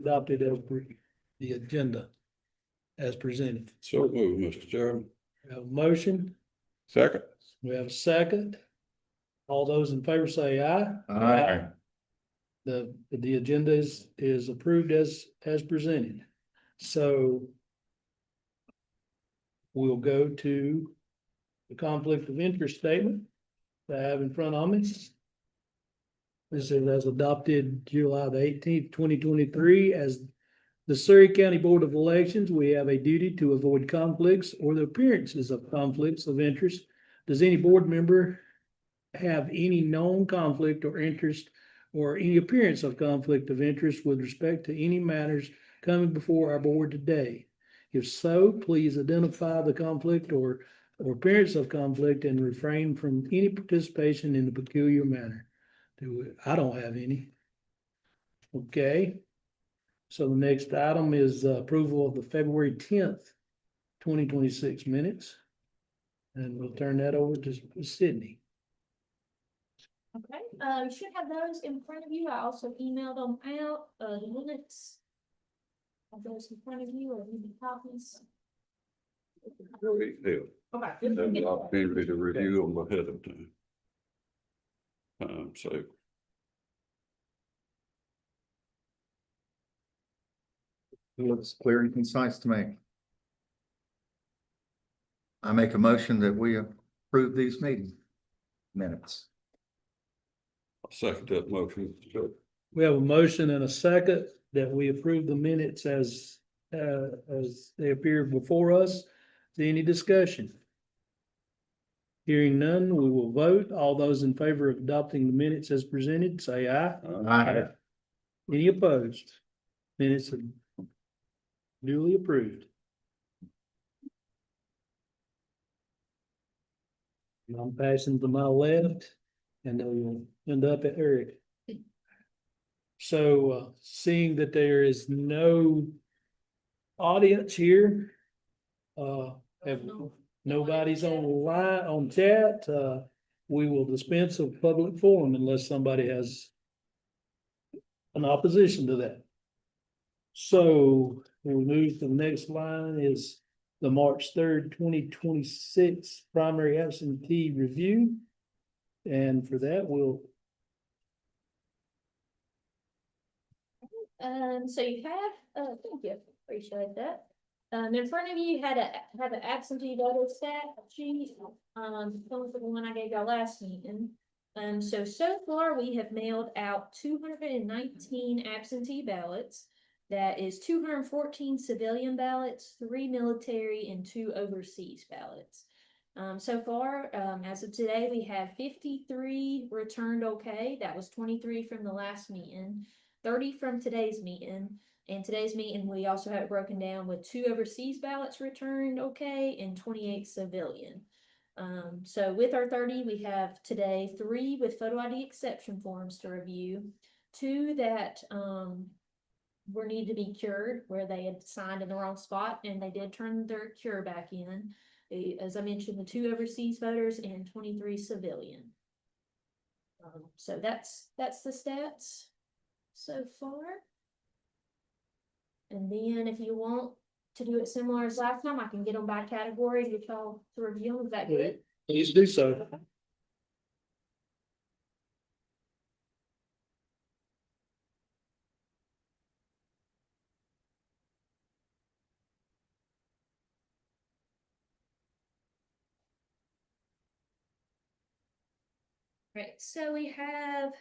adopted as the agenda as presented. So moved, Mr. Chairman. We have a motion, Second. we have a second. All those in favor say aye. Aye. The agenda is approved as presented. So we'll go to the conflict of interest statement that I have in front of me. This is as adopted July the 18th, 2023. As the Surrey County Board of Elections, we have a duty to avoid conflicts or the appearances of conflicts of interest. Does any board member have any known conflict or interest or any appearance of conflict of interest with respect to any matters coming before our board today? If so, please identify the conflict or appearance of conflict and refrain from any participation in a peculiar manner. I don't have any. Okay. So the next item is approval of the February 10th, 2026 minutes. And we'll turn that over to Sydney. Okay, you should have those in front of you. I also emailed them out, the minutes. Have those in front of you or need copies? Great deal. Okay. Have the opportunity to review them ahead of time. So. It looks clear and concise to me. I make a motion that we approve these meeting minutes. I'll second that motion, Mr. Chairman. We have a motion and a second that we approve the minutes as they appear before us. Is there any discussion? Hearing none, we will vote. All those in favor of adopting the minutes as presented, say aye. Aye. Any opposed? Minutes are duly approved. I'm passing to my left and we'll end up at Eric. So seeing that there is no audience here, if nobody's on the line, on chat, we will dispense of public forum unless somebody has an opposition to that. So we'll move to the next line is the March 3rd, 2026 primary absentee review. And for that, we'll. So you have, thank you, appreciate that. In front of you have an absentee voter stat sheet, coming from the one I gave y'all last meeting. So far we have mailed out 219 absentee ballots. That is 214 civilian ballots, 3 military, and 2 overseas ballots. So far, as of today, we have 53 returned okay. That was 23 from the last meeting, 30 from today's meeting. And today's meeting, we also have it broken down with 2 overseas ballots returned okay and 28 civilian. So with our 30, we have today 3 with photo ID exception forms to review, 2 that were need to be cured where they had signed in the wrong spot and they did turn their cure back in. As I mentioned, the 2 overseas voters and 23 civilian. So that's the stats so far. And then if you want to do it similar as last time, I can get them by category, get y'all to review them. Is that good? Please do so. Right, so we have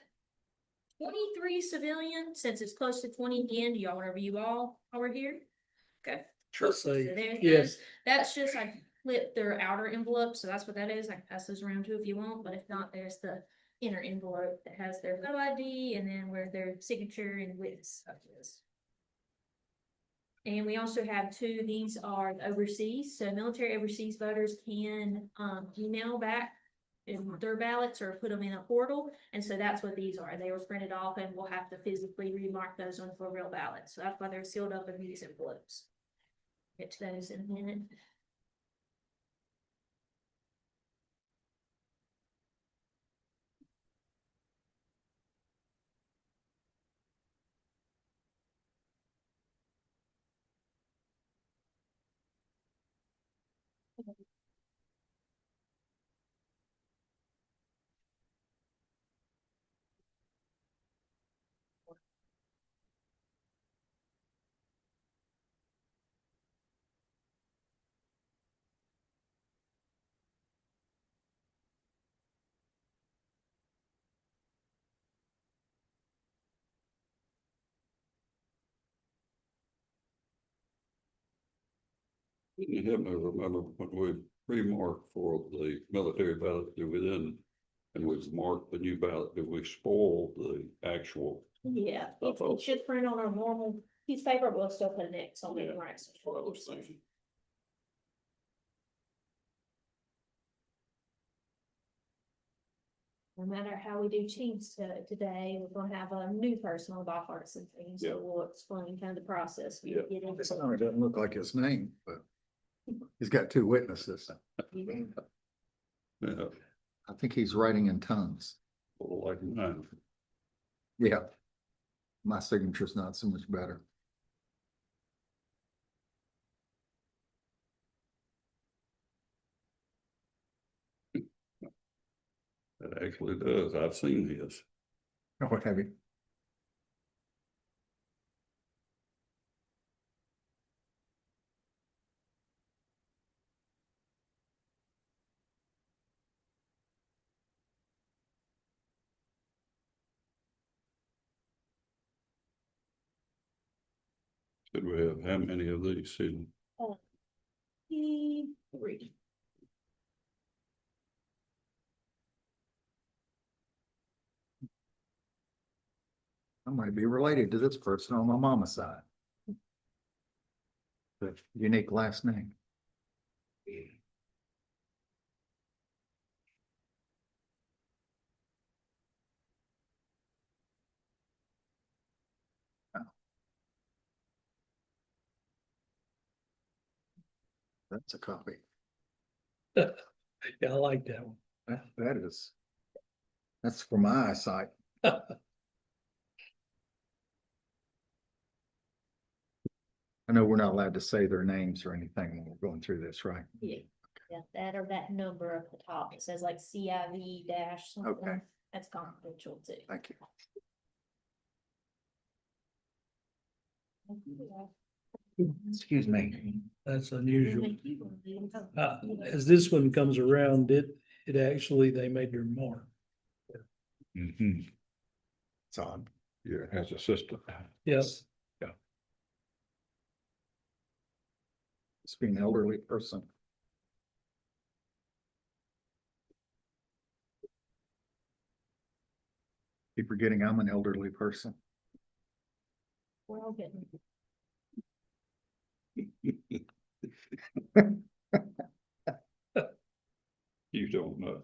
23 civilian, since it's close to 20 again. Do y'all want to review all while we're here? Okay. Sure. So there it Yes. is. That's just, I clipped their outer envelope, so that's what that is. I can pass those around too if you want, but if not, there's the inner envelope that has their photo ID and then where their signature and witness stuff is. And we also have 2, these are overseas, so military overseas voters can email back their ballots or put them in a portal, and so that's what these are. They were printed off and we'll have to physically remark those on for real ballots, so that's why they're sealed up in these envelopes. Get to those in a minute. You help me remember when we remarked for the military ballot, do we then, and we marked the new ballot, do we spoil the actual? Yeah, it should print on a normal piece of paper, but we'll still put an X on it. Yeah, Right. that's what I was thinking. No matter how we do change today, we're gonna have a new person on by partisan things, Yeah. so we'll explain kind of the process. Yeah. Get into This one doesn't look like his name, but he's got two witnesses. it. Yeah, I think he's writing in tongues. well, like mine. Yeah. My signature's not so much better. It actually does. I've seen his. Oh, what have you? Should we have how many of these sitting? 3. I might be related to this person on my mama's side. But unique last name. That's a copy. Yeah, I like that one. That is. That's for my eyesight. I know we're not allowed to say their names or anything when we're going through this, right? Yeah, that or that number at the top, it says like CIV dash something. Okay. That's confidential too. Thank you. Excuse me. That's unusual. As this one comes around, it actually, they made their mark. Mm-hmm. It's odd. Yeah, it has a system. Yes, It's being an elderly person. Keep forgetting I'm an elderly person. We're all getting. You don't know.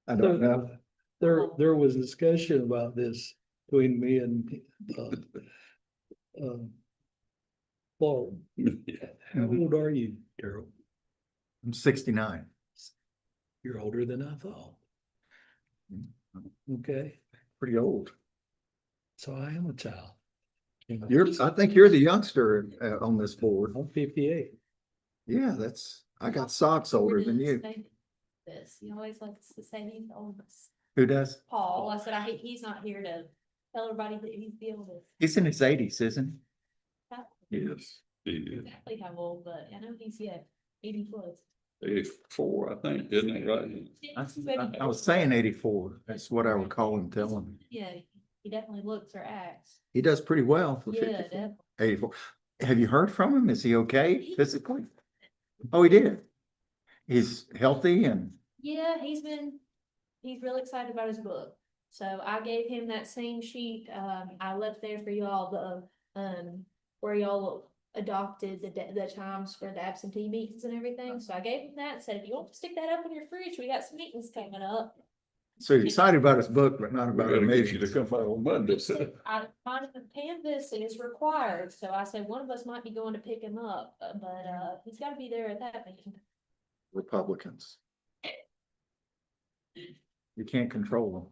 I don't know. there was discussion about this between me and, Paul. Yeah. How old are you, Daryl? I'm 69. You're older than I thought. Okay, Pretty old. so I am a child. I think you're the youngster on this board. I'm 58. Yeah, I got socks older than you. This, he always likes to say he's the oldest. Who does? Paul, I said, he's not here to tell everybody that he's the oldest. He's in his 80s, isn't Yes, he is. Exactly how old, but I know he's 80 plus. 84, I think, isn't it right? he? I was saying 84. That's what I recall him telling me. Yeah, he definitely looks or acts. He does pretty well for Yeah, 54, definitely. 84. Have you heard from him? Is he okay physically? Oh, he did. He's healthy and Yeah, he's really excited about his book. So I gave him that same sheet, I left there for y'all, where y'all adopted the times for the absentee meetings and everything. So I gave him that and said, if you want to stick that up in your fridge, we got some meetings coming up. so he's excited about his book, but not We about gotta our get you meetings. to come out on Monday. I find the canvas is required, so I said one of us might be going to pick him up, but he's gotta be there at that meeting. Republicans. You can't control them.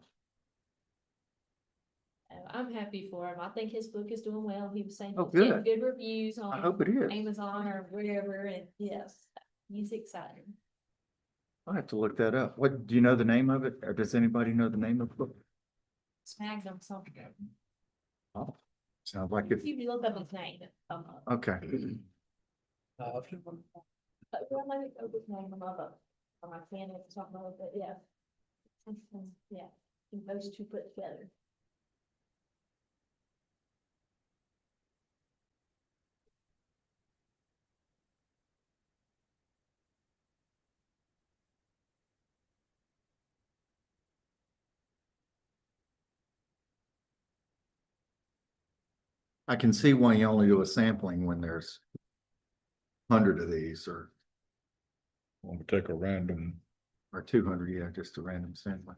I'm happy for him. I think his book is doing well. He was saying Oh, he's getting good. good reviews I on hope it is. Amazon or wherever, and yes, he's excited. I'll have to look that up. What, do you know the name of it? Or does anybody know the name of the book? It's Magnum something. Oh, sounds like it. If you look up his name, Okay. Uh, well, let me go his name above, on my can or something like that, yeah. Yeah, and those two put together. I can see why you only do a sampling when there's 100 of these or Want to take a random, 200, yeah, just a random sampling.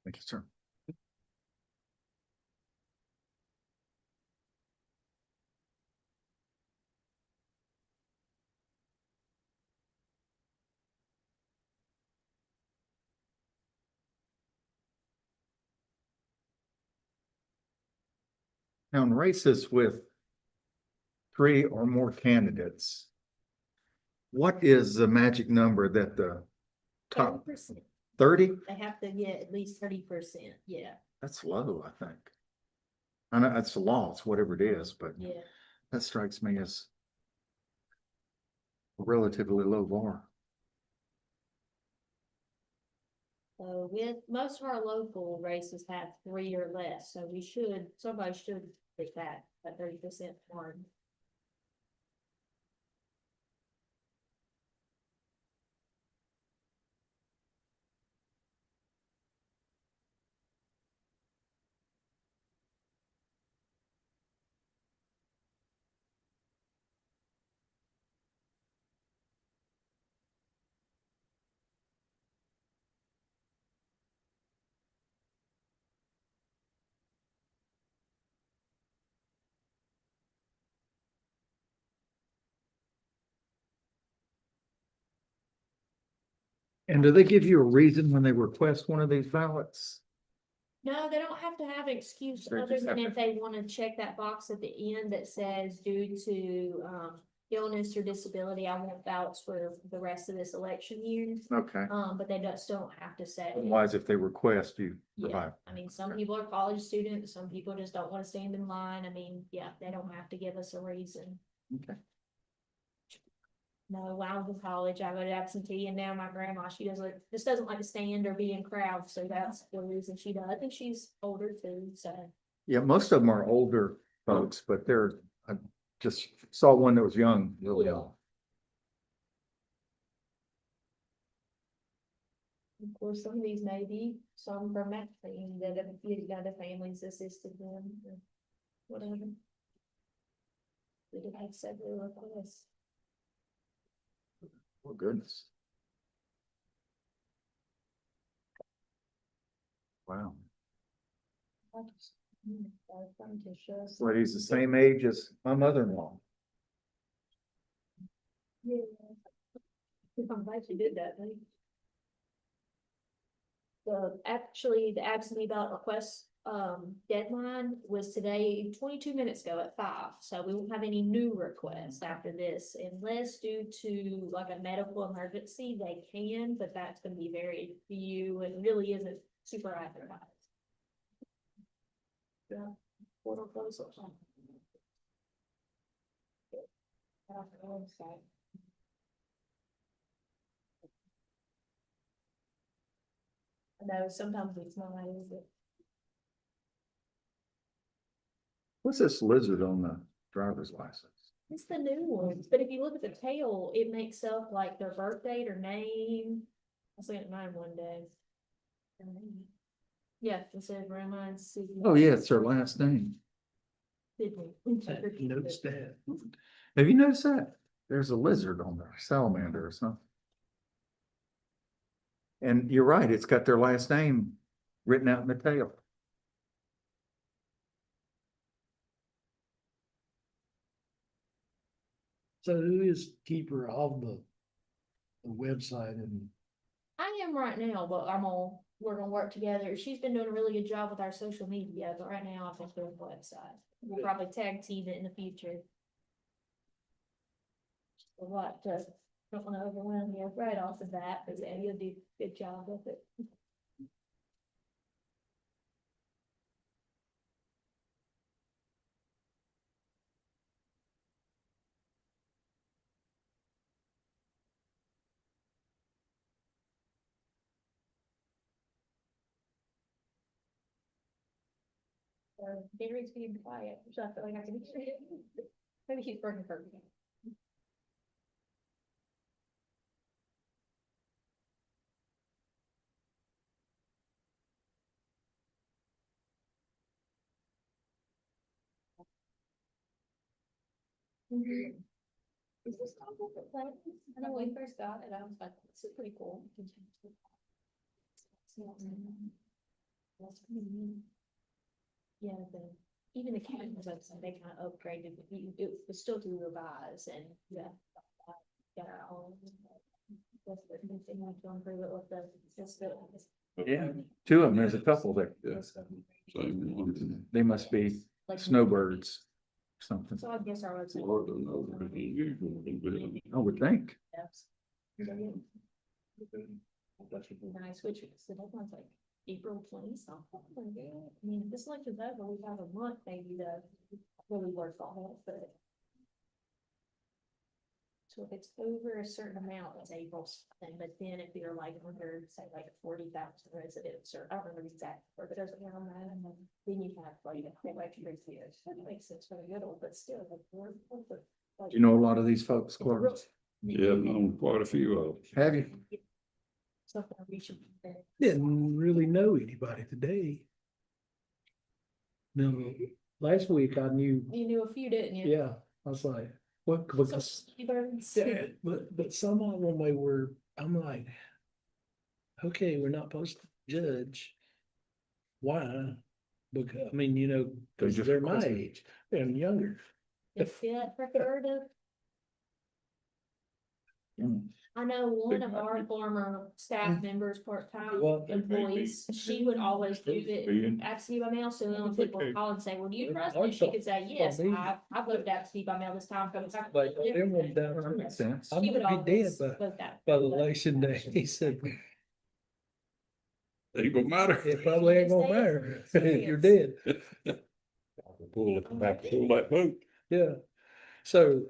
Thank you, sir. Now, in races with 3 or more candidates, what is the magic number that the top 30%. 30? They have to get at least 30%, yeah, That's low, I think. I know that's the law, it's whatever it is, but yeah. that strikes me as a relatively low bar. So with most of our local races have 3 or less, so somebody should hit that 30% mark. And do they give you a reason when they request one of these ballots? No, they don't have to have an excuse They other just than have if they wanna check that box at the end that says due to, illness or disability, I want ballots for the rest of this election year. Okay. But they just don't have to say. Otherwise, if they request, you Yeah, provide. I mean, some Okay. people are college students, some people just don't wanna stand in line. I mean, yeah, they don't have to give us a reason. Okay. No, when I was in college, I voted absentee, and now my grandma, she just doesn't like to stand or be in crowds, so that's the reason she does. I think she's older too, so. Yeah, most of them are older folks, but I just saw one that was young, really young. Of course, some of these may be some from Maxine that have, other families assisted them, or whatever. We did have several requests. Oh, goodness. Wow. Fun to show us. Well, he's the same age as my mother-in-law. Yeah. I'm glad you did that, honey. The absentee ballot request, deadline was today, 22 minutes ago at 5, so we won't have any new requests after this unless due to like a medical emergency, they can, but that's gonna be very few and really isn't super advertised. Yeah, portal close or something. Off the website. I know sometimes it's not, is it? What's this lizard on the driver's license? It's the new ones, but if you look at the tail, it makes up like their birth date or name. I was looking at mine one day. Yeah, it said Roma and Susan. Oh, yeah, it's their last name. You noticed that? Have you noticed that? There's a lizard on there, salamander or something. And you're right, it's got their last name written out in the tail. So who is keeper of the website and I am right now, but we're gonna work together. She's been doing a really good job with our social media, but right now I've been doing the website. We'll probably tag team it in the future. Just a lot to, don't wanna overwhelm you right off the bat, but yeah, you'll do a good job with it. Gary's being quiet, so I feel like I can hear it. Maybe he's working for me. Is this not what the plan is? I know when we first got it, I was like, this is pretty cool. That's pretty neat. Yeah, even the cameras, I'd say they kind of upgraded, it was still to revise and, yeah. Got our own. That's the new thing we can improve it with the, just the. Yeah, two of them, there's a couple there. Yeah. Same one. They must be Like- snowbirds, something. So I guess our website. More than over than usual, I would think. Yes. So, yeah. That should be nice, which is, the deadline's like April 20 something. I mean, this election's over, we have a month maybe to really work on it, but. So if it's over a certain amount, it's April something, but then if you're like under, say like 40,000 residents, or I don't remember exactly, but there's around that, and then you have like a election years. That makes sense for the middle, but still. Like, Do you know a lot of these folks, It's a real- Clark? Yeah, I've known quite a few of them. Have you? Something I reach. didn't really know anybody today. No, last week I knew, You knew a few, didn't you? yeah, I was like, what, because, yeah, but some of them they were, I'm like, okay, we're not supposed to judge. Why? Because, I mean, because just they're my requested. age and younger. Yeah, preferred. I know one of our former staff members, part-time Well, employees, she would always do it absentee by mail, so when people would call and say, well, do you trust me? She could say, yes, I voted absentee by mail this time. Like, them ones down That makes sense. I'm She would gonna be dead always by, vote that. by the election day. He said, Ain't gonna matter. it probably ain't gonna matter if you're dead. Pull that vote. Yeah, so.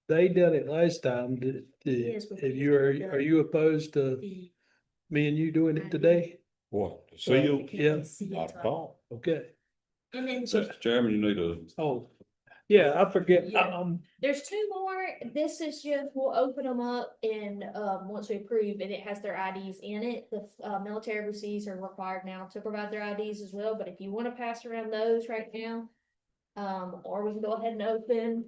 They done it last time. Yes, but If you are you opposed to me and you doing it today? What, the seal? Yeah, Not at all. okay. And then Mr. Chairman, you need a, Oh, yeah, I forget. Yeah. There's two more. This is just, we'll open them up and, once we approve, and it has their IDs in it. The, military overseas are required now to provide their IDs as well, but if you wanna pass around those right now. Or we can go ahead and open,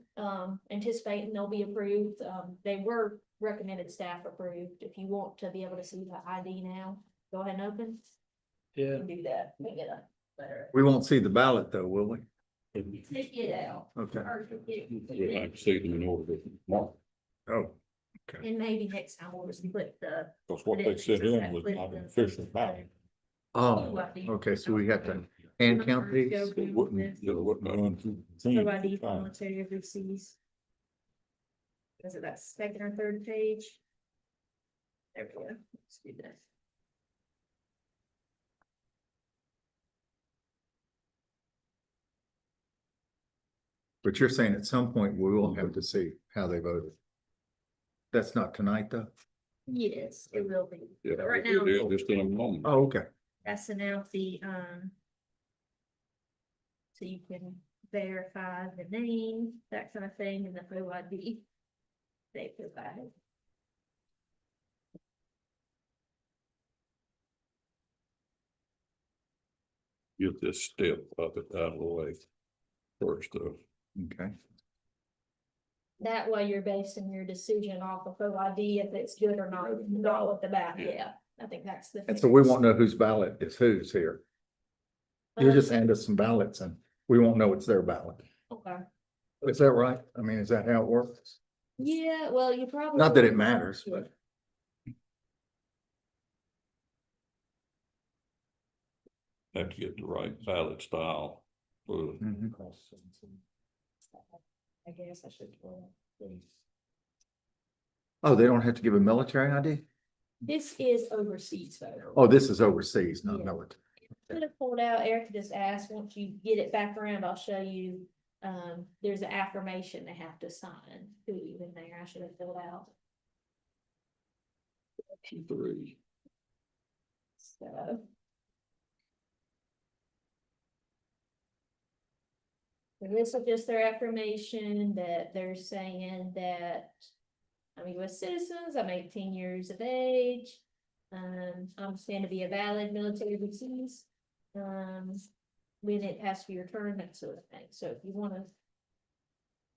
anticipating they'll be approved. They were recommended staff approved. If you want to be able to see the ID now, go ahead and open. You Yeah, can do that. We get a better. We won't see the ballot though, will we? Take it out. Okay. Or get- we'll have to see them in order to mark. Oh, And maybe next time we'll just put the. Because what they sent in was not an official ballot. oh, okay, so we have to hand count these? It wouldn't run through the So thing. ID for military overseas. Is it that second or third page? There we go. Let's do this. But you're saying at some point we will have to see how they voted. That's not tonight though? Yes, it will be. Yeah, But right it now, is just in a moment. Oh, okay. passing out the, so you can verify the name, that kind of thing, and the photo ID they provide. Get this step up it out of the way first, Okay. That way you're basing your decision off of photo ID, if it's good or not with the back, yeah, I think that's the. And so we won't know whose ballot is whose here. You'll just hand us some ballots and we won't know it's their ballot. Okay, Is that right? I mean, is that how it works? yeah, well, you probably. Not that it matters, but. have to get the right ballot style. For Mhm. I guess I should. Oh, they don't have to give a military ID? This is overseas photo. Oh, this is overseas, not Yeah. military. Should have pulled out, Erica just asked, once you get it back around, I'll show you, there's an affirmation they have to sign, who in there, I should have filled out, option 3. so. So this is just their affirmation that they're saying that I'm US citizens, I'm 18 years of age. I'm stand to be a valid military overseas. When it has to be returned, that sort of thing. So if you wanna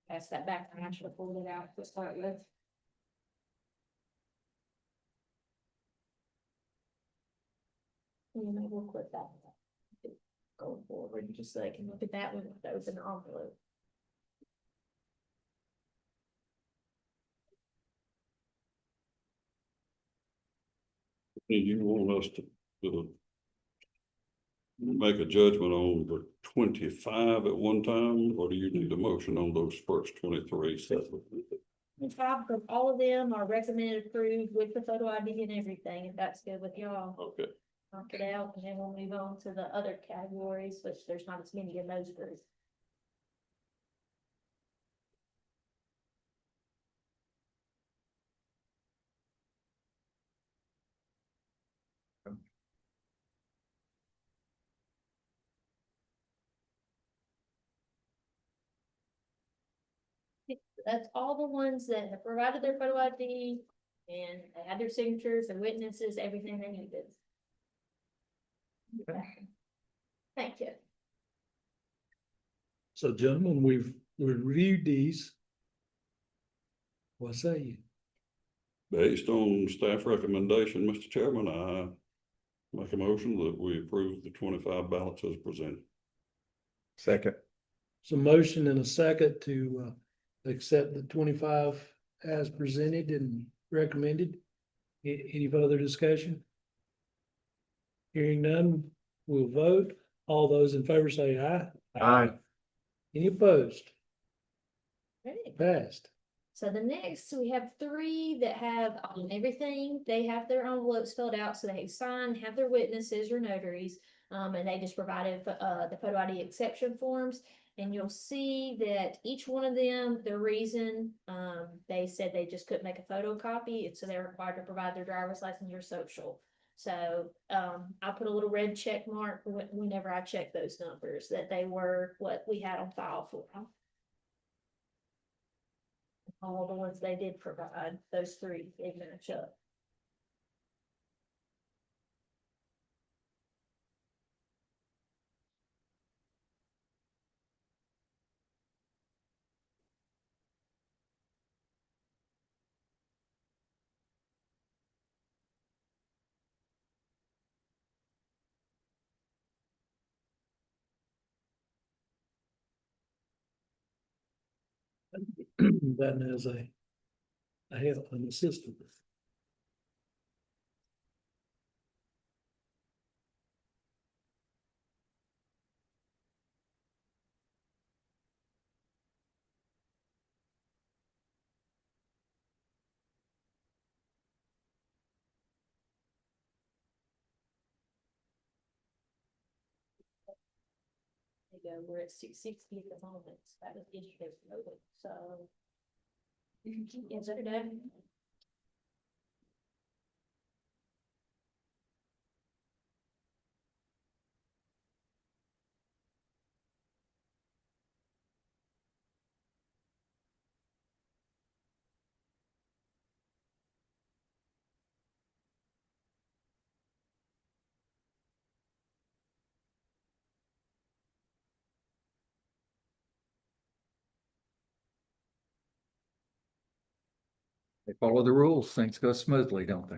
pass that back, I should have pulled it out to start with. And I will quit that. Going forward, just so I can look at that one, that was an envelope. And you want us to make a judgment on the 25 at one time, or do you need a motion on those first 23 separately? Because all of them are recommended approved with the photo ID and everything, if that's good with y'all. Okay, Knock it out, and then we'll move on to the other categories, which there's not as many in those groups. That's all the ones that have provided their photo ID and they had their signatures, their witnesses, everything they needed. Okay. Thank you. So gentlemen, we've reviewed these. What say you? based on staff recommendation, Mr. Chairman, I make a motion that we approve the 25 ballots as presented. Second. So motion and a second to accept the 25 as presented and recommended. Any further discussion? Hearing none, we'll vote. All those in favor say aye. Aye. Any opposed? Great. Passed. So the next, we have 3 that have everything. They have their envelopes filled out, so they sign, have their witnesses or notaries. And they just provided the photo ID exception forms. And you'll see that each one of them, the reason, they said they just couldn't make a photocopy, and so they're required to provide their driver's license or social. So, I put a little red check mark whenever I check those numbers, that they were what we had on file for them. All the ones they did provide, those 3, they match up. That is a help, an assistant. There you go, we're at 660 at the moment, so that was yesterday's vote, so. Yes, sir, Dad. They follow the rules, things go smoothly, don't they?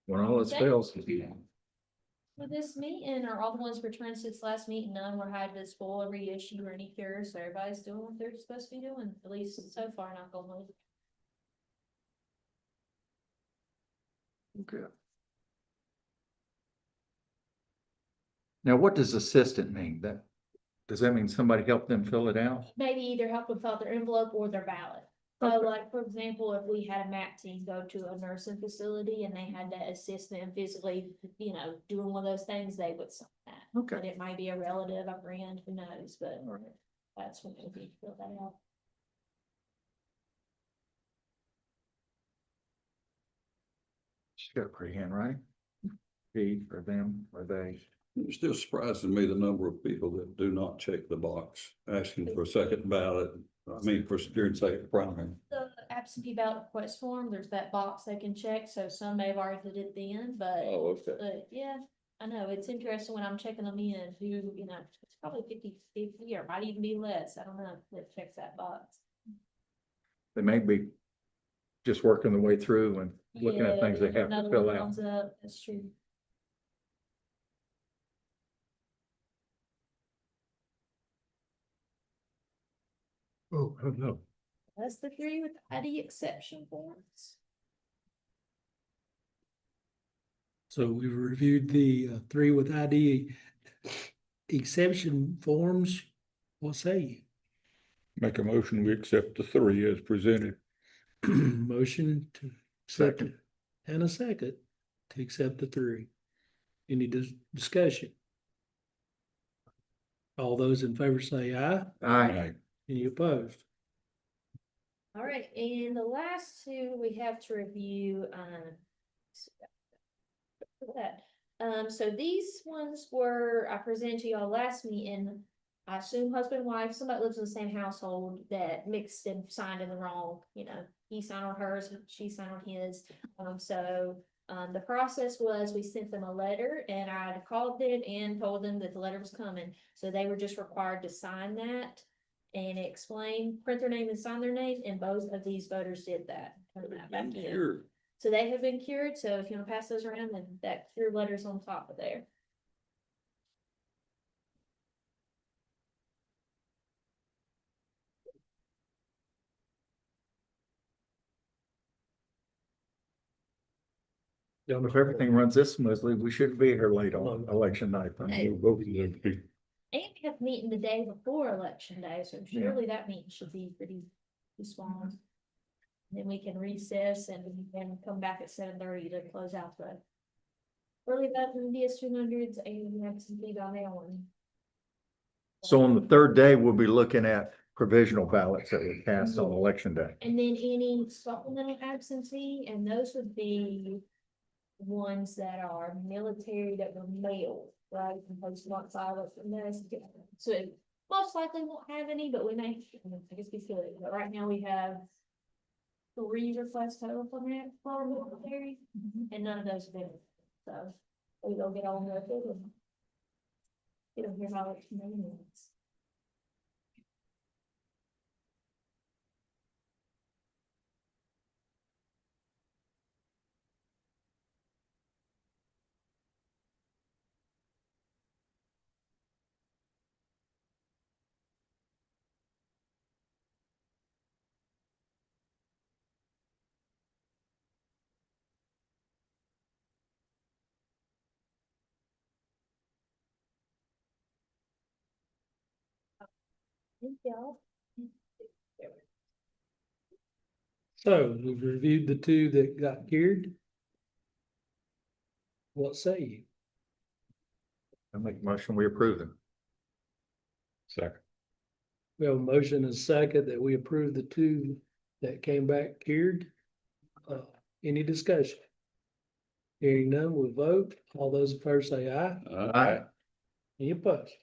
When all else fails. For this meeting, are all the ones returned since last meeting, none were had to spoil, reissue, or any cures, so everybody's doing what they're supposed to be doing, at least so far, not going on. Good. Now, what does assistant mean? Does that mean somebody helped them fill it out? Maybe either help them fill out their envelope or their ballot. So Okay. like, for example, if we had a MAC team go to a nursing facility and they had to assist them physically, doing one of those things, they would sign that. Okay. But it might be a relative, a friend, who knows, but All right. that's when they fill that out. She's got a pretty handwriting. He or them or they. It's still surprising me the number of people that do not check the box asking for a second ballot. During second primary. The absentee ballot request form, there's that box they can check, so some may have already did it then, but. Oh, okay. But yeah, I know, it's interesting when I'm checking them in, who, it's probably 50-50 or might even be less, I don't know, that checks that box. They may be just working their way through and looking at Yeah, things they then have to another fill one out. comes up, that's true. Oh, no. That's the three with ID exception forms. So we've reviewed the three with ID exception forms. What say you? Make a motion, we accept the three as presented. Motion to accept Second. and a second to accept the three. Any discussion? All those in favor say aye. Aye. Any opposed? All right, and the last two we have to review, so these ones were, I presented to y'all last meeting. I assume husband and wife, somebody lives in the same household that mixed and signed in the wrong, he signed on hers, she signed on his. The process was we sent them a letter and I called them and told them that the letter was coming. So they were just required to sign that and explain, print their name and sign their name, and both of these voters did that. Turn that back in. Sure. So they have been cured, so if you wanna pass those around, then that cure letter's on top of there. If everything runs this smoothly, we shouldn't be here late on election night. Hey. We'll vote for them. And we have a meeting the day before election day, so Yeah. surely that meeting should be pretty small. Then we can recess and we can come back at 7:30 to close out the early voting DS200s and absentee on that one. So on the third day, we'll be looking at provisional ballots that were cast on election day. And then any supplemental absentee, and those would be ones that are military that were mailed, right? Opposed to not filed from this. So it most likely won't have any, but we may, I guess we could, but right now we have 3 requests total from that, for military, and none of those have been, so we go get on with it and get them here how it's made. Thank y'all. So we've reviewed the two that got cured. What say you? I make a motion, we approve them. Second. We have a motion and a second that we approve the two that came back cured. Any discussion? Hearing none, we'll vote. All those in favor say aye. Aye. Any opposed?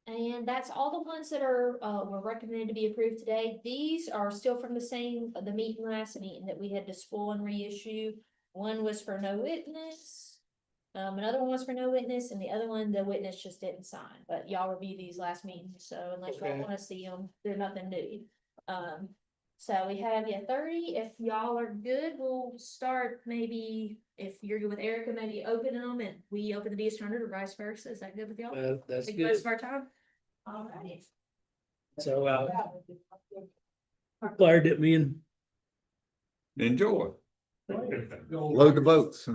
And that's all the ones that are, were recommended to be approved today. These are still from the meeting last meeting that we had to spoil and reissue. One was for no witness. Another one was for no witness, and the other one, the witness just didn't sign, but y'all reviewed these last meeting, so unless y'all Okay. wanna see them, they're nothing new. So we have 30. If y'all are good, we'll start maybe, if you're good with Erica, maybe open them and we open the DS200 or vice versa. Is that good with y'all? That's Take good. most of our time? All right. So, declared that me and Enjoy. Load the boats.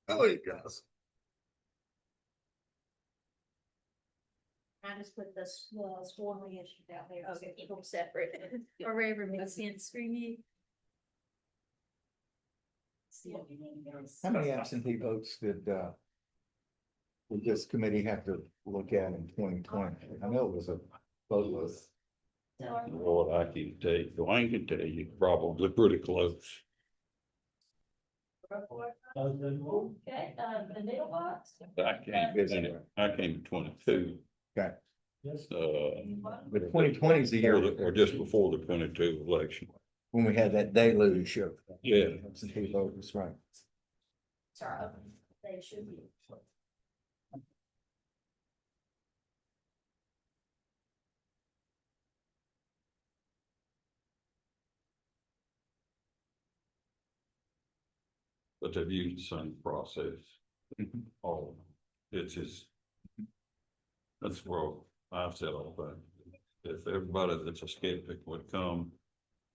Oh, you guys. I just put this, sworn issues out there, so keep them separate, or wherever makes sense for you. How many absentee votes did this committee have to look at in 2020? I know it was a vote list. Lord, I can tell you, Dwayne can tell you, probably pretty close. Okay, the middle box. I came in 22. Okay. But But 2020 is the year or just before the 22 election. when we had that deluge of Yeah. absentee voters, right? Sorry, they should be. But they've used the same process. All of them. It's just. That's where I've said all that. If everybody that's a skeptic would come,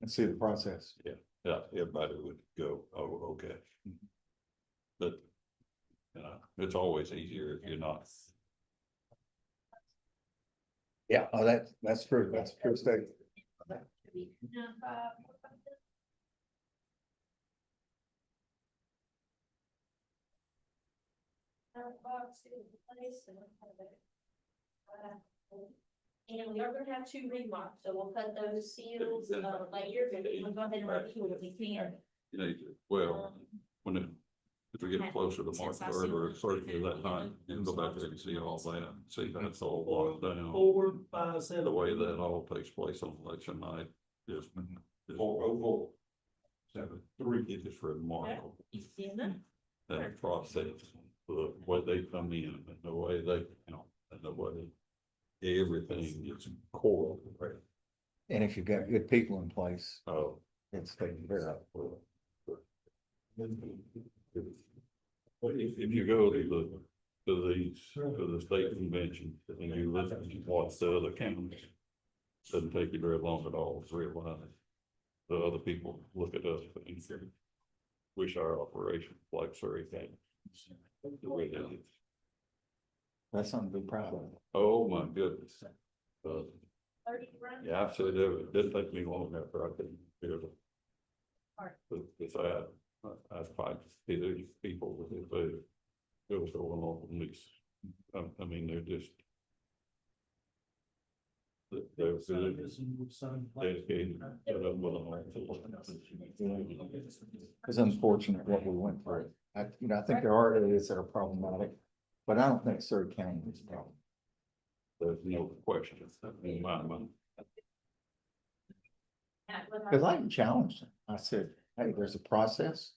Let's see the process. yeah, everybody would go, oh, okay. But, it's always easier if you're not. Yeah, oh, that's true. That's a true statement. And we are gonna have 2 remarks, so we'll cut those seals, later, but we'll go ahead and review what we can. Well, if we get closer to March 3rd or 30th of that time, you go back there and see all that, see that's all locked down. 4, 5, 7. The way that all takes place on election night is. 7-3, it is remarkable. That process, the way they come in and the way they, and the way everything is core. And if you've got good people in place, Oh. it's taken care of. If you go to the state convention and you listen to what the other counties, doesn't take you very long at all to realize the other people look at us and say, wish our operation like Surrey County. The way that is. That's something to be proud of. Oh, my goodness. Yeah, I've said it didn't take me long after I could feel it. But I fight these people with it, but it was going on from these. I mean, they're just. They're dedicated. It's unfortunate what we went through. I think there are areas that are problematic, but I don't think Surrey County is a problem. There's no question in my mind. Cause I even challenged them. I said, hey, there's a process.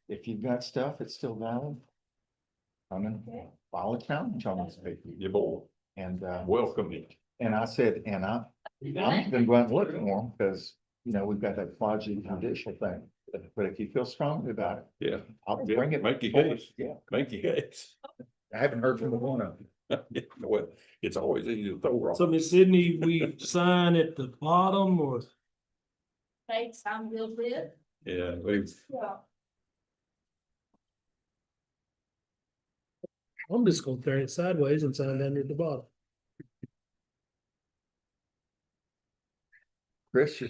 If you've got stuff, it's still valid. I'm gonna file a challenge on these people. Your boy, And, welcome it. and I said, and I'm gonna go out and look for them because, we've got that quasi judicial thing. But if you feel strongly about it, Yeah. I'll bring it. Make your forward. case. Yeah, Make your case. I haven't heard from the one of them. Well, it's always easy to throw rocks. So Miss Sydney, we sign at the bottom or? Okay, sound real good? Yeah, Yeah. I'm just gonna turn it sideways and sign down at the bottom. Chris,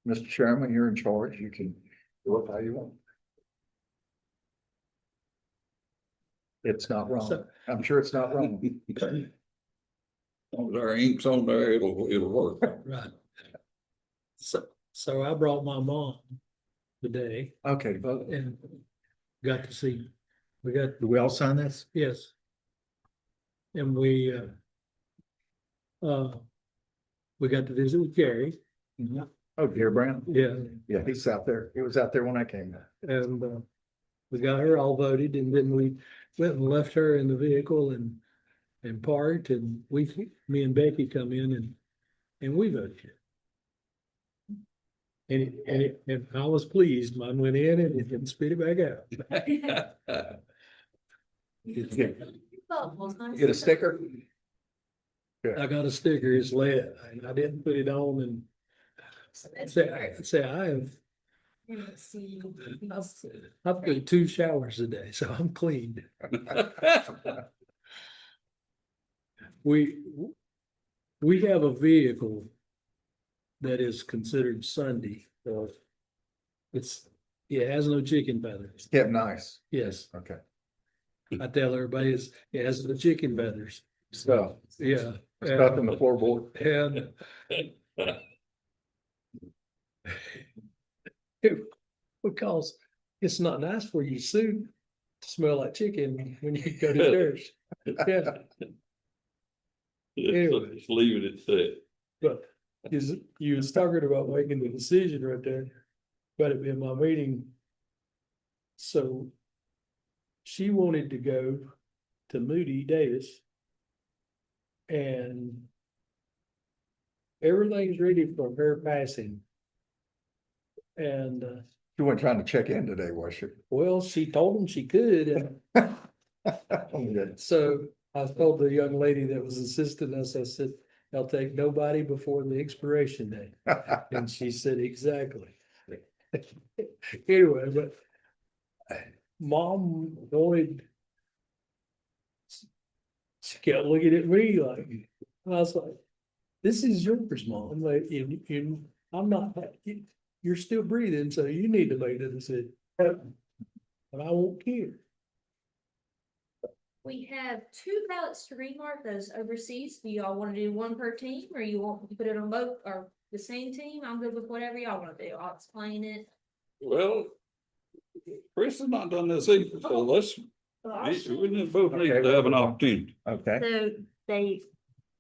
Mr. Chairman, you're in charge. You can do it how you want. It's not wrong. I'm sure it's not wrong. There ink's on there, it'll work. Right. So I brought my mom today Okay, vote. and got to see, Do we all sign this? yes. And we got to visit with Gary. Oh, dear Brown. Yeah. Yeah, he's out there. He was out there when I came. And we got her all voted and then we went and left her in the vehicle and parked and me and Becky come in and we voted. And I was pleased. Mine went in and it didn't spit it back out. Get a sticker? I got a sticker, it's lead, and I didn't put it on and say I have, I've got 2 showers a day, so I'm clean. We have a vehicle that is considered Sunday, so it has no chicken feathers. Kept nice. Yes, Okay. I tell everybody it has the chicken feathers. Stuff, Yeah. stuff in the floorboard. And because it's not nice for your soup to smell like chicken when you go to church. Yeah, Anyway. Just leave it at that. but you was talking about making the decision right there. But it in my meeting. So she wanted to go to Moody Davis. And everything's ready for her passing. And You weren't trying to check in today, was you? well, she told him she could, and Good. so I told the young lady that was assisting us, I said, I'll take nobody before the expiration date. And she said, exactly. Anyway, but Mom wanted. She kept looking at me like, I was like, this is yours, Mom, like, I'm not, you're still breathing, so you need to make the decision. But I won't care. We have 2 ballots to remark those overseas. Do y'all want to do one per team, or you want to put it on both or the same team? I'm good with whatever y'all want to do. I'll explain it. Well, Chris has not done this either, so let's, we both need to have an opportunity. Okay. So they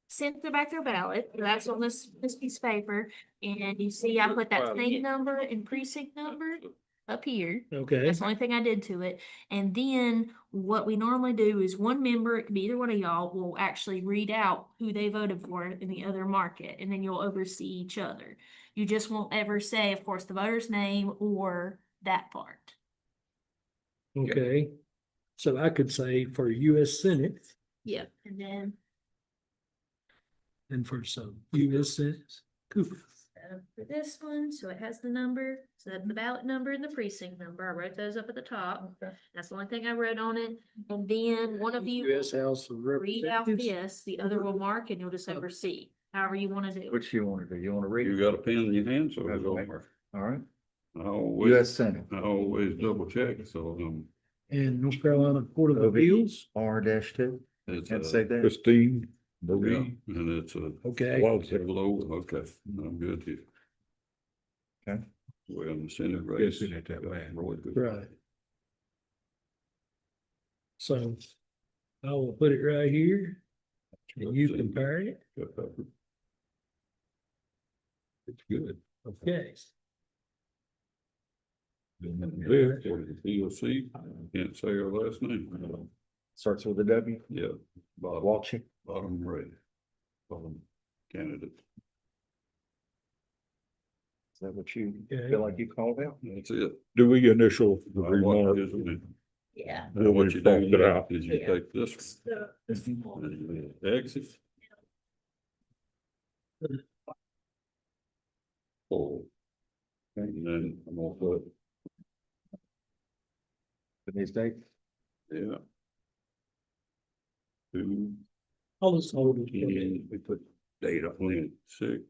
sent back their ballot, so that's on this piece of paper, and you see I put that same number and precinct number up here. Okay, That's the only thing I did to it. And then what we normally do is one member, it could be either one of y'all, will actually read out who they voted for in the other market, and then you'll oversee each other. You just won't ever say, of course, the voter's name or that part. okay. So I could say for US Senate Yeah. And then and for some US Senate, Cooper. for this one, so it has the number, so that's the ballot number and the precinct number. I wrote those up at the top. That's the only thing I wrote on it. And then one of you US House of read out Representatives. this, the other will mark, and you'll just oversee, however you want to do it. Which you want to do? You want to read You it? got a pen in your hand, so we'll go Okay. for it. All right. I always, US Senate, I always double check, so, And North Carolina Court of Appeals. R-2, it's, and say that. Christine, yeah, Marie, and it's a, Okay, low, okay, I'm good here. Okay. We're in the Senate race. Yes, it ain't that bad. Really good. right. So I will put it right here and you compare it. Got that. it's good. Okay. Yeah, for the POC, can't say her last name. Starts with a W. Yeah, bottom, Walchik. bottom right. Bottom candidate, Is that what you Okay. feel like you called out? that's it. Do we initial the I like remark? his name. Yeah. Then What we you talk do it now out. is you Yeah. take this one, and you exit. Forward. And then I'm gonna put, Today's date? yeah. Two, I'll just hold it. and we put date on it, 6.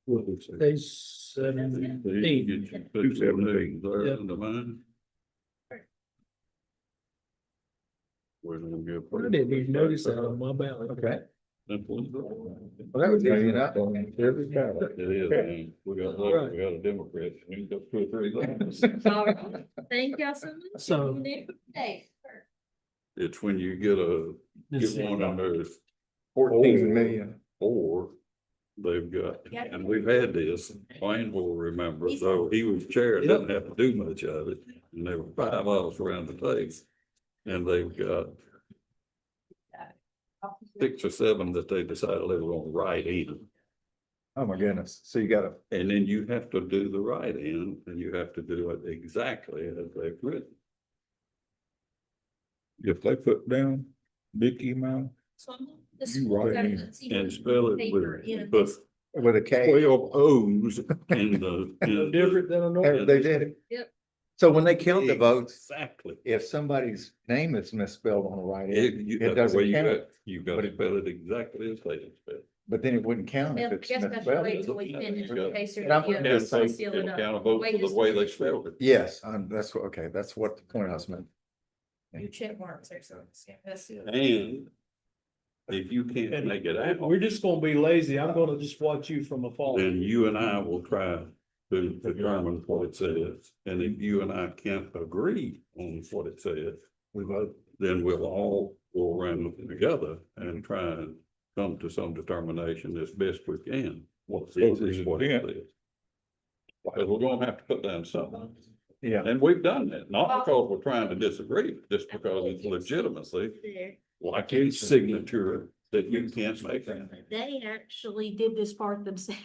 What was it? Day See, 17. get you put 217. there Yep. in the mind. We're gonna give. I didn't even notice that on my ballot. Okay. Simple. Well, that was easy enough. Every ballot. It is, man. We got, we got a Democrat, we can go 2 or 3 lanes. All right. Thank y'all so much. So- Hey. It's when you get This- one on those 14 million. 4, they've got, and we've had this, Wayne will remember, so he was chair, didn't have to do much of it. And there were 5 of us around the table. And they've got 6 or 7 that they decided they were gonna write in. Oh, my goodness. So you gotta, And then you have to do the write-in, and you have to do it exactly as they've written. If they put down Mickey Mouse, you write it And spell it with, with a K. 12 O's in the. No different than a normal. They did it. Yep. So when they count the votes, Exactly. if somebody's name is misspelled on the right end, That's it the doesn't way you count. got- You've got to spell it exactly as they spell it. But then it wouldn't count if I it's guess that's misspelled. wait till we finish in case And I'm there's. putting It'll this take- seal it it'll up. count a vote Wait for the just a way they minute. spelled it. Yes, that's what, okay, that's what the point I was making. Your check marks or something. Yeah, that's it. And if you can't make it out, We're just gonna be lazy. I'm gonna just watch you from afar. then you and I will try to determine what it says. And if you and I can't agree on what it says, We vote. then we'll all go around together and try and come to some determination as best we can. What it is, what it is. But we're gonna have to put down something. Yeah, And we've done that, not because we're trying to disagree, but just because it's legitimacy, There. like a signature that you can't make. They actually did this part themselves.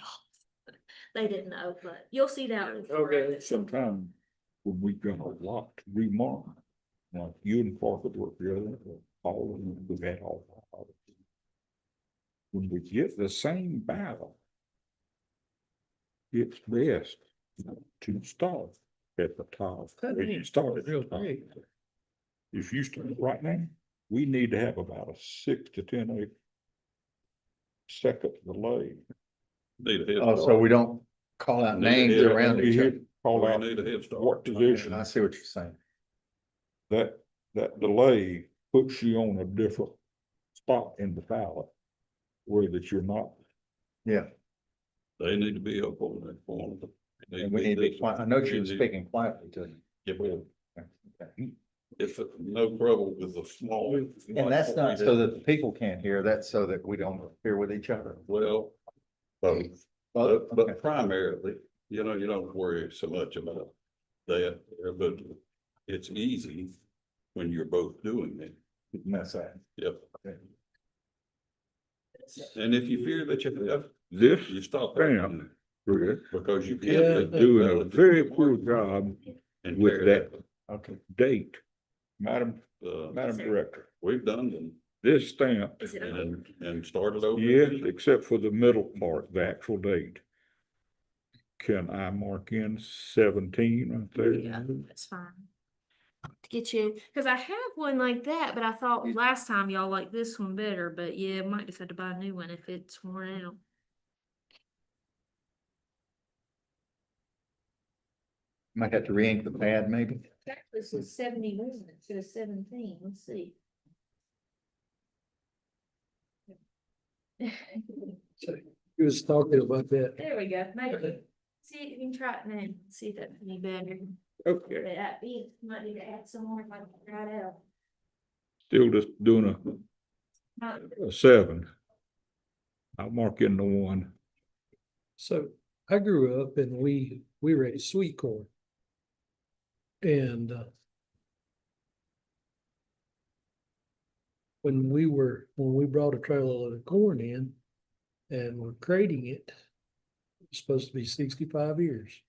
They didn't know, but you'll see that. Okay. sometime when we got a lot to remark, like you and Parker work together, all of them, we had all. of it. When we get the same battle, it's best to start at the top. When you start at the Real top. great. If you start right now, we need to have about a 6 to 10 second delay. Need a head oh, so start. we don't call out Need a names head- around We each other. hit, call We out need a head start. what position, I see what you're saying. that delay puts you on a different spot in the ballot. Where that you're not, Yeah, They need to be up on that point. and we need to be quiet. I know she was speaking quietly to you. Yeah, well, Okay. it's no trouble with the small. And that's not so that the people can't hear, that's so that we don't hear with each other. Well, both, But, but primarily, you know, you don't worry so much about that, but it's easy when you're both doing it. mess that. Yep. And if you fear that you have, this you stop. Bam. Chris, Because you Yeah, can't. is doing a very poor job And with carry that Okay. date. Madam Uh, Director, we've done them this stamp, Is it? and started over. yes, except for the middle part, the actual date. Can I mark in 17 right there? Yeah, that's fine. To get you, cause I have one like that, but I thought last time y'all liked this one better, but yeah, might just have to buy a new one if it's worn out. Might have to re-ink the pad maybe. This is 71 instead of 17, let's see. So he was talking about that. There we go, maybe, see if you can try it now, see if that's any better. Okay, But that be, might need to add some more, if I can try it out. still just doing Not- a 7. I'll mark in the 1. So I grew up and we raised sweet corn. And when we brought a trailer of corn in and we're crating it, it's supposed to be 65 years.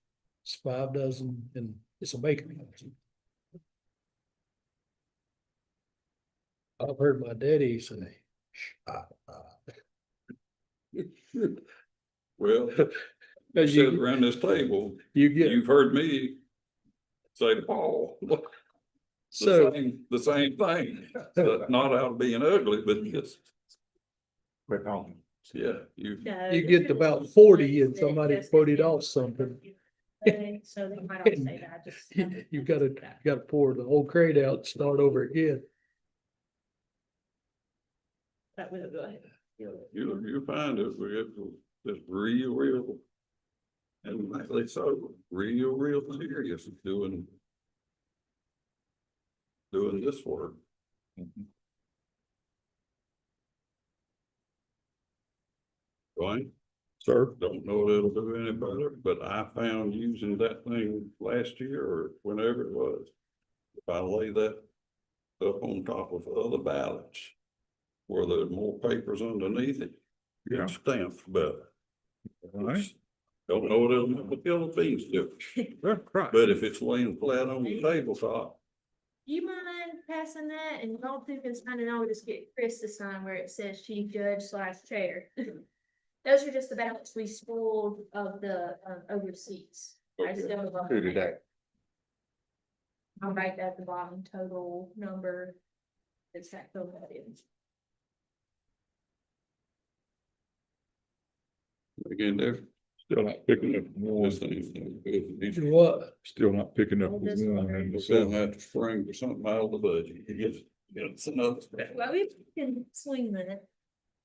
It's 5 dozen and it's a bakery. I've heard my daddy say, Well, Cause sit you, around this table, you get, you've heard me say to Paul, so, the same thing, but not out of being ugly, but just, Quick on. yeah, you. No, you it's get to really about just 40 and that somebody just quoted depends off on something. So they might all say that, I just. You gotta pour the whole crate out, and start over again. That will go ahead. You find it, it's real, and rightly so, real serious doing this work. Right? Sir, Don't know that it'll do any better, but I found using that thing last year or whenever it was. If I lay that up on top of other ballots where there's more papers underneath it, yeah, it stamps better. All right, Don't know what it'll, but the things do, that's right. but if it's laying flat on the tabletop, You mind passing that, and y'all two can sign it, I'll just get Chris to sign where it says chief judge / chair. Those are just the ballots we spoiled of the, overseas. I still have them. Who today? I'll write at the bottom, total number. It's that total that is. again, they're Still not picking up one, this thing. Do what? still not picking up Well, the this one one and the We'll send seven. that to spring for something out of the budget. It's another. Well, we can swing that.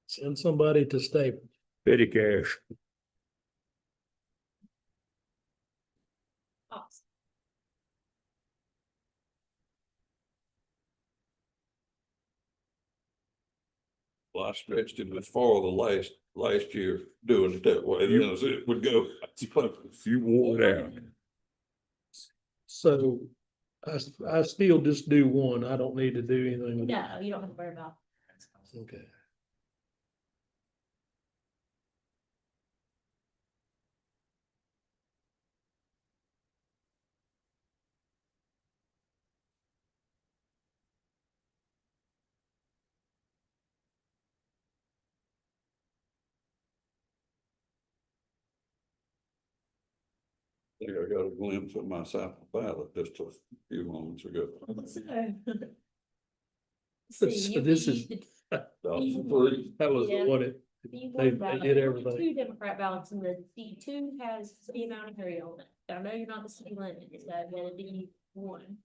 Send somebody to Staples. Petty cash. Awesome. Well, I stretched it as far the last year doing it that way, then as it would go. You wore it out. So I still just do one. I don't need to do anything. with it. No, you don't have to worry about. Okay. I think I got a glimpse of my sample ballot just a few moments ago. So See, this is- That was Yeah. What it, They did everything. Two Democrat ballots, and the D2 has city of Mount Airy on it. I know you're not the city limit, so I got a D1.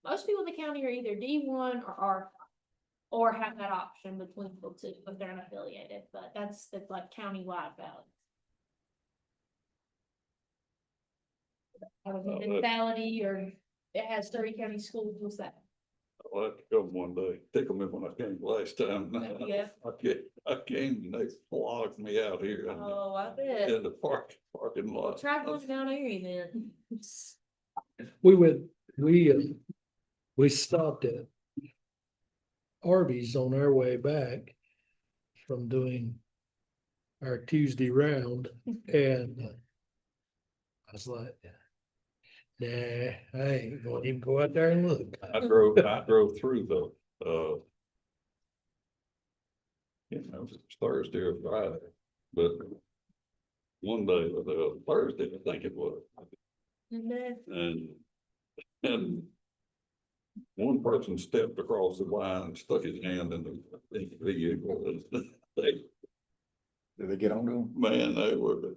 Most people in the county are either D1 or R5, or have that option between the two if they're unaffiliated, but that's the like county-wide ballot. Out of a Oh, that- municipality, or it has 30 county schools, what's that? I'll have to come one day, take them in when I came last time. Yeah. I came and they locked me out here Oh, I bet. in the parking lot. Try going down Erie then. we stopped at Arby's on our way back from doing our Tuesday round, and I was like, nah, I ain't gonna even go out there and look. I drove through it was Thursday or Friday, but one day, Thursday, I think it was, And then, and one person stepped across the line and stuck his hand in the vehicle. And they, Did they get on to them? man, they were.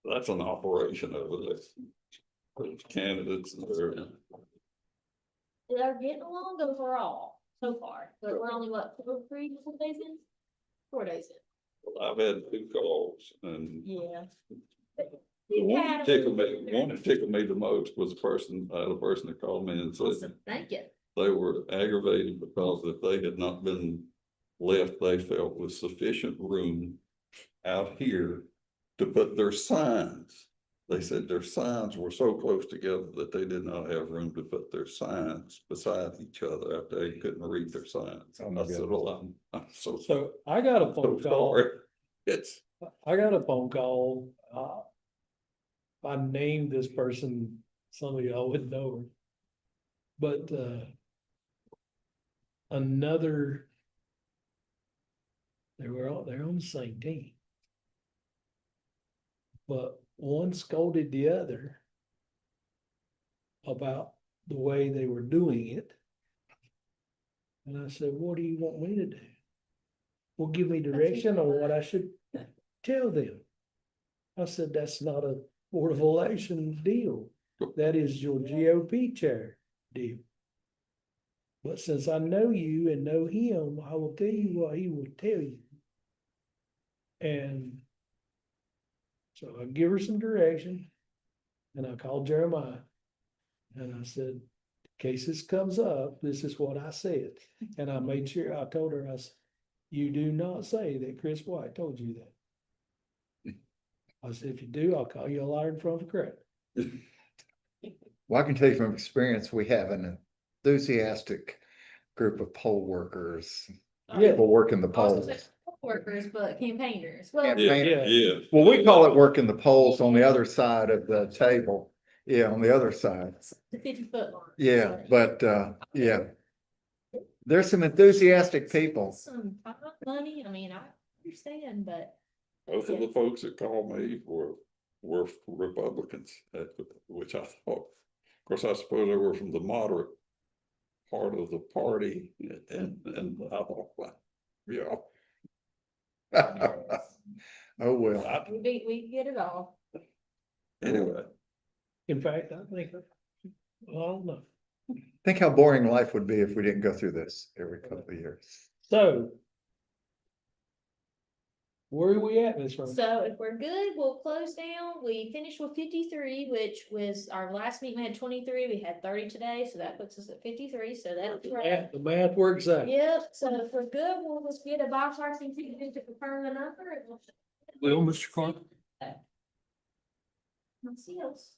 That's an operation over there. Those candidates and everything. they're getting along overall so far, but we're only what, 4 days in? 4 days in. Well, I've had 2 calls and Yeah. one that tickled me the most was the person that called me and said Awesome, thank you. they were aggravated because if they had not been left, they felt with sufficient room out here to put their signs. They said their signs were so close together that they did not have room to put their signs beside each other after they couldn't read their signs. Oh, my I said, goodness. well, I'm so, So I got a phone so call. sorry. It's, I got a phone call, I named this person, some of y'all wouldn't know her. But, they're on the same team. But one scolded the other about the way they were doing it. And I said, what do you want me to do? Well, give me direction on what I should tell them. I said, that's not a Board of Election deal. That is your GOP chair deal. But since I know you and know him, I will tell you what he will tell you. And so I give her some direction, and I called Jeremiah. And I said, in case this comes up, this is what I said. And I made sure, I told her, I said, you do not say that Chris White told you that. I said, if you do, I'll call you a liar in front of a crowd. Well, I can tell you from experience, we have an enthusiastic group of poll workers Yeah. People working the I was polls. gonna say workers, but campaigners. Well, Yeah. Yeah. Well, we call it working the polls on the other side of the table. Yeah, on the other side. the 50-foot line. Yeah, but, yeah. There's some enthusiastic people. Some money, I mean, I understand, but Both of the folks that called me were Republicans, which I thought, of course, I suppose they were from the moderate part of the party, and I thought, well, yeah. Oh, well. we get it all. Anyway, In fact, I think, well, I don't know. Think how boring life would be if we didn't go through this every couple of years. So. Where are we at, Ms. Rose? So if we're good, we'll close down. We finished with 53, which was our last meeting, we had 23, we had 30 today, so that puts us at 53, so that's right. The math works out. Yep, so if we're good, we'll just get a bipartisan ticket to confirm the number. And Will, Mr. Clark? Seals.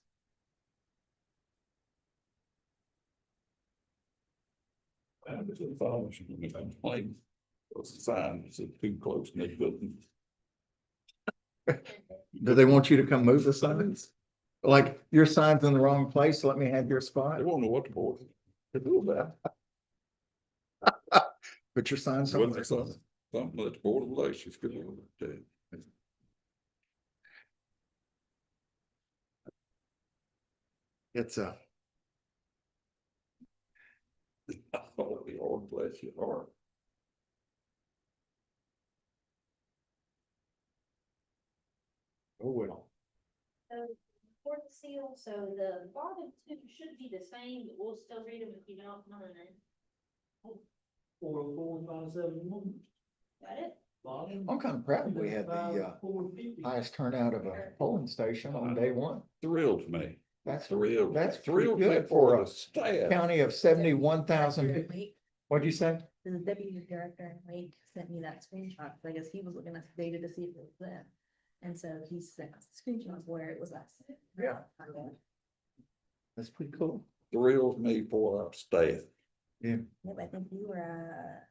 I was in college, and I complained, was a sign, that said too close, and they couldn't. Do they want you to come move the signs? Like, your sign's in the wrong place, let me have your spot. They won't know what the board to do about Put your sign it. somewhere. Wasn't something that the Board of Elections could do. It's Oh, the Lord bless your heart. oh, well. For the seal, so the bottom two should be the same, but we'll still read them if you don't mind. 404-571. Got it? I'm kind of proud we had the highest turnout of a polling station on day one. Thrilled me. That's Thrilled. That's pretty Thrilled me good for the a staff. county of 71,000. What'd you say? The deputy director in Wake sent me that screenshot, 'cause I guess he was looking at the data to see if it was them. And so he sent us the screenshot of where it was at. Yeah. That's pretty cool. Thrilled me for our staff. Yep, I think you were,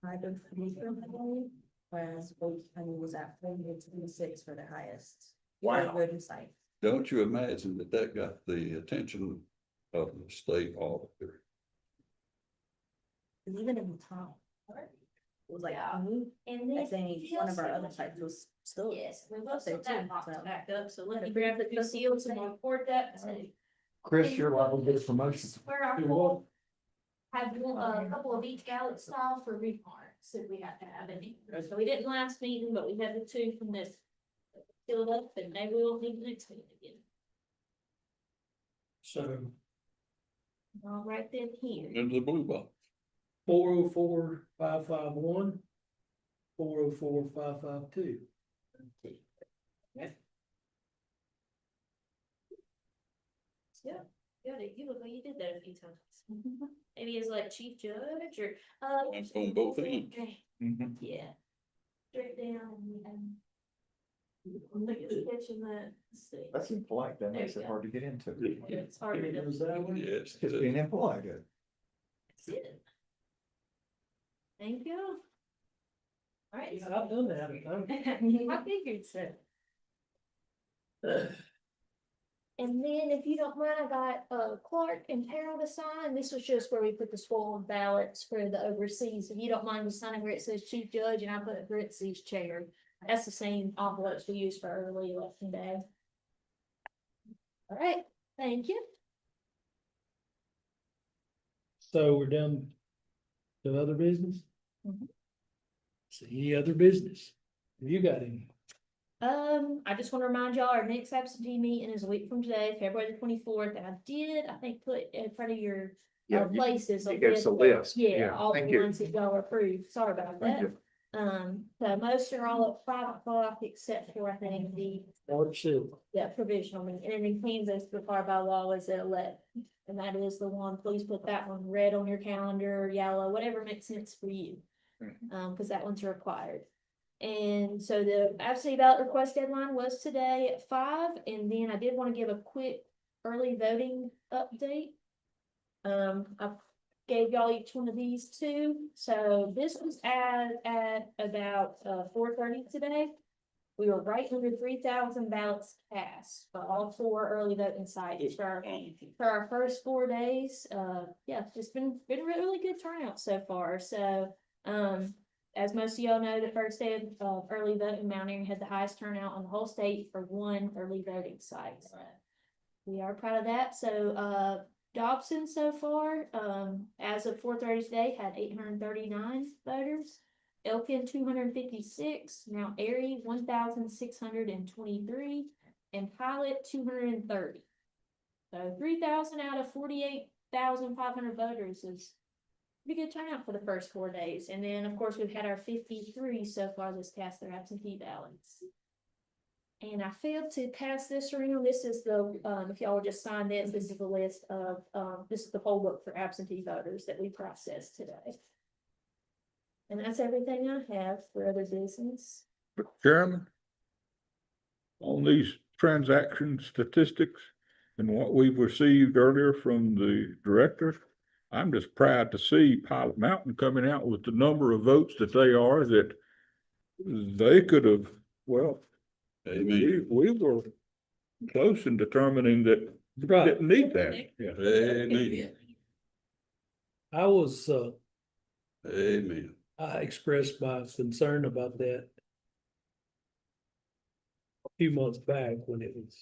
503 for the day, whereas Wake County was at 426 for the highest. Wow. Voting site. Don't you imagine that got the attention of the state auditor? 'Cause even in the top, it was like, And I then. think one of our other sites was still. Yes, we've up also there got too, popped so. back up, so let me grab the two seals and report that. Chris, you're liable to get a promotion. Where I pull, have a couple of each Gallic style for remarks that we have to have in here. So we didn't last meeting, but we had the two from this. Filled up and they will need next meeting again. So All right then here. Into the blue box. 404-551. 404-552. Yeah, you look like you did that a few times. Maybe as like chief judge or, It's on both ends. okay, Mhm. yeah. Straight down and. I'm thinking it's catching that, let's see. That's impolite, that makes There it you go. hard to get into. It's hard to. Was that one? Yes. Just being impolite. That's it. Thank you. All right. Yeah, I've done that. I figured so. And then if you don't mind, I got Clark and Harold to sign. This was just where we put the spoiled ballots for the overseas. If you don't mind just signing where it says chief judge and I put parentheses chair. That's the same envelopes we use for early election day. All right, thank you. So we're down to other business? Mhm. So any other business? Have you got any? I just want to remind y'all, our next absentee meeting is a week from today, February the 24th. And I think, put in front of your Yeah, places. you gave us a list. Yeah, Yeah, all the thank you. ones that y'all approved. Sorry about Thank that. you. So most are all at 5 o'clock except for, I think, provisional meeting. And in Kansas, required by law is at 11. And that is the one, please put that one red on your calendar, yellow, whatever makes sense for you. Cause that one's required. And so the absentee ballot request deadline was today at 5, and then I did want to give a quick early voting update. I've gave y'all each one of these too. So this was at about 4:30 today. We were right under 3,000 ballots cast for all 4 early voting sites for our first 4 days. Yeah, just been really good turnout so far. So, as most of y'all know, the first day of early voting, Mount Airy had the highest turnout on the whole state for 1 early voting site. So we are proud of that. So, Dobson so far, as of 4:30 today, had 839 voters. Elkin 256, Mount Airy 1,623, and Pilot 230. So 3,000 out of 48,500 voters is pretty good turnout for the first 4 days. And then, of course, we've had our 53 so far this cast their absentee ballots. And I failed to pass this around. This is the, if y'all will just sign this, this is the list of, this is the poll book for absentee voters that we processed today. And that's everything I have for other business. But Chairman, on these transaction statistics and what we've received earlier from the director, I'm just proud to see Pilot Mountain coming out with the number of votes that they are, that they could have, well, Amen. we were close in determining that Right. didn't need that. Yeah. Amen. I was, Amen. I expressed my concern about that a few months back when it was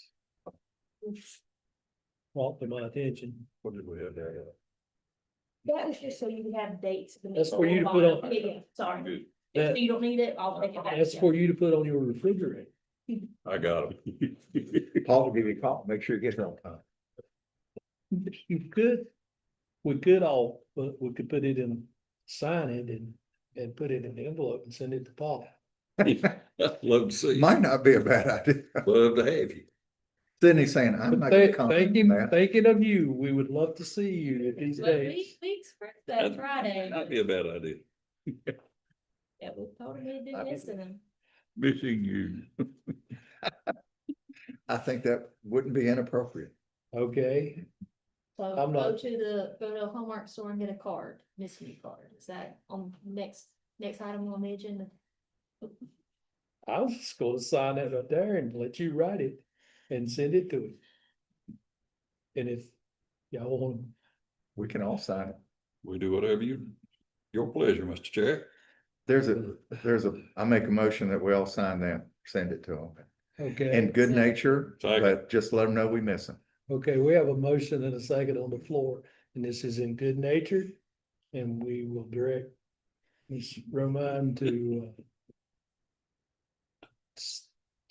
brought to my attention. What did we have there? That was just so you could have dates. That's for you to put on- Yeah, sorry. Good. If you don't need it, I'll take it back. That's for you to put on your refrigerator. I got him. Paul will give you a call, make sure you get there on time. You could, we could all, but we could put it in, sign it and put it in the envelope and send it to Paul. Love to see you. Might not be a bad idea. Love to have you. Sydney's saying, I'm not gonna come. Thinking of you, we would love to see you these But days. we expressed that Friday. That'd be a bad idea. Yeah, we told him we'd been missing him. Missing you. I think that wouldn't be inappropriate. Okay, So I'm go not- to a Hallmark store and get a card, missing you card. Is that on next item on the agenda? I was just gonna sign that up there and let you write it and send it to him. And if y'all want, We can all sign it. We do whatever your pleasure, Mr. Chair. I make a motion that we all sign that, send it to them. okay. In good nature, Second. but just let them know we miss them. Okay, we have a motion and a second on the floor, and this is in good nature. And we will direct Ms. Romine to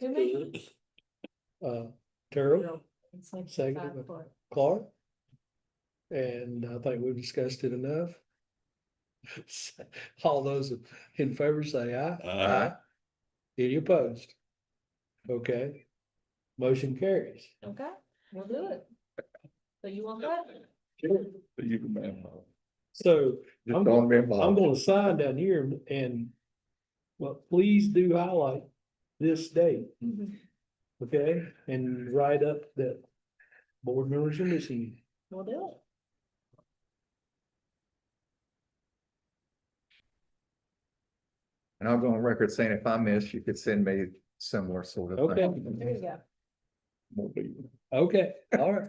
Who made it? Terrell It's like Second. 5 o'clock. Clark. And I think we've discussed it enough. All those in favor say aye. Aye. Any opposed? Okay, motion carries. Okay, we'll do it. So you want that? You can man. So Just I'm don't be I'm involved. gonna sign down here and, well, please do highlight this date, okay? And write up that board members are missing. We'll do it. And I'll go on record saying if I miss, you could send me similar sort of Okay. thing. There you go. Okay, all right.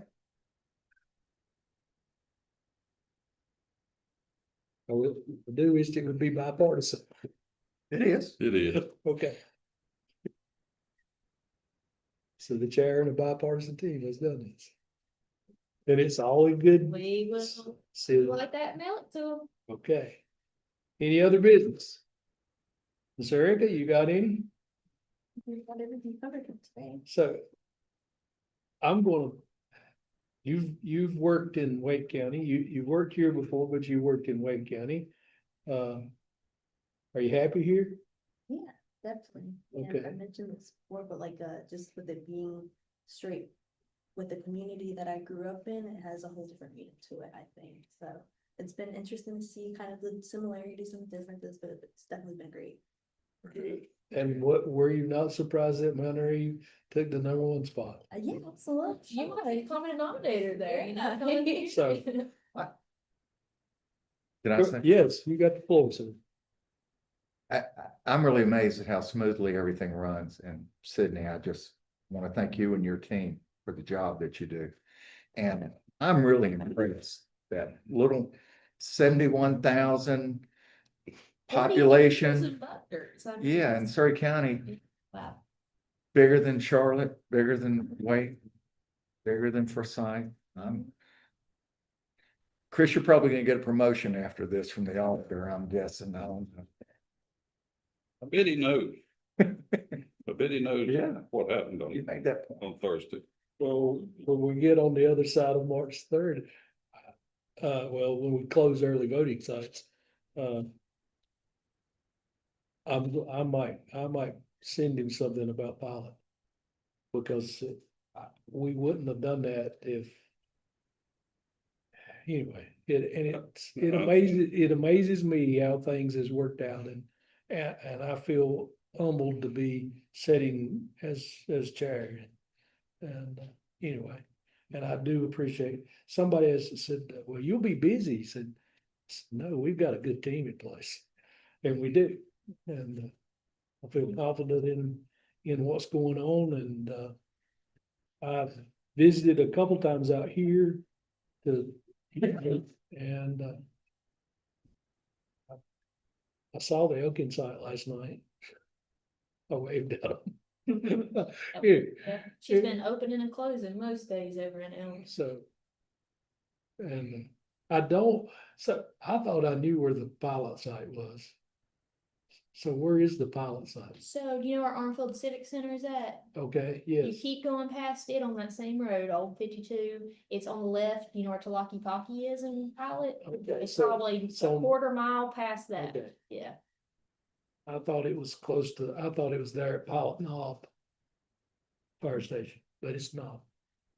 What we'll do is it would be bipartisan. It is. It is. Okay. So the chair and a bipartisan team has done this. And it's all in good. We will See, like that, mail it to them. okay. Any other business? Ms. Erica, you got any? We've got everything covered today. So. I'm gonna. You've worked in Wake County. You worked here before, but you worked in Wake County. Are you happy here? Yeah, definitely. And Okay. I mentioned this before, but like, just with it being straight with the community that I grew up in, it has a whole different meaning to it, I think. So it's been interesting to see kind of the similarities and differences, but it's definitely been great. And what, were you not surprised that Mount Airy took the #1 spot? Yeah, absolutely. You might be common denominator there, you know? Yeah. So- Did I say? Yes, you got the floor, sir. I'm really amazed at how smoothly everything runs in Sydney. I just want to thank you and your team for the job that you do. And I'm really impressed that little 71,000 population. Yeah, in Surrey County, Wow. bigger than Charlotte, bigger than Wake, bigger than Forsyth. Chris, you're probably gonna get a promotion after this from the auditor, I'm guessing. I don't know. I bet he knows. I bet he knows. Yeah. What happened You made that point. on Thursday. Well, when we get on the other side of March 3rd, well, when we close early voting sites, I might send him something about pilot. Because we wouldn't have done that if. Anyway, it amazes me how things has worked out and I feel humbled to be sitting as chair. And anyway, and I do appreciate, somebody has said, well, you'll be busy. He said, no, we've got a good team in place. And we do. And I feel confident in what's going on and I've visited a couple times out here to, and I saw the Elkin site last night. I waved at them. Yeah, she's been opening and closing most days over in Elm. So. And I thought I knew where the pilot site was. So where is the pilot site? So you know where Armfield Civic Center is at? Okay, You yes, keep going past it on that same road, old 52. It's on the left, you know where Talaki Talkie is in Pilot? okay, It's so, probably a so- quarter mile past that, okay, yeah. I thought it was there at Pilot Knob Fire Station, but it's not.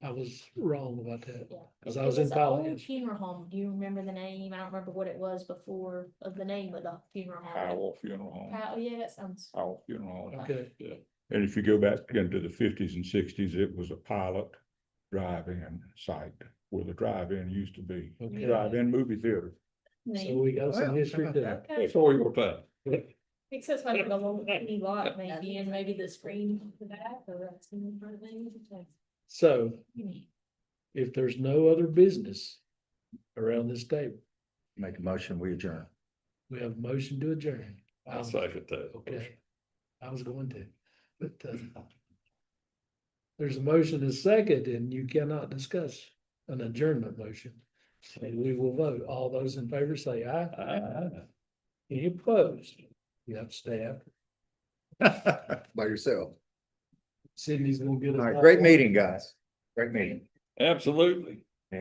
I was wrong about that. Yeah. Cause I It was in an old Pilot. funeral home. Do you remember the name? I don't remember what it was before of the name of the funeral home. Powell Funeral Home, Yeah, that sounds. Powell Funeral Home. Okay, And if you go back into the fifties and sixties, it was a pilot drive-in site where the drive-in used to be. Okay. Drive-in movie theater. so we got some Well, history how about there. Okay. Before your time. Except like the little tiny lot maybe, and maybe the screen in the back or that's in front of me. So if there's no other business around this table, Make a motion, we adjourn. we have a motion to adjourn. I'll second that. Okay, I was going to, but there's a motion and a second and you cannot discuss an adjournment motion. So we will vote. All those in favor say aye. Aye. Any opposed? You have to stay after. By yourself. Sydney's gonna get us. All right, great meeting, guys. Great meeting. Absolutely.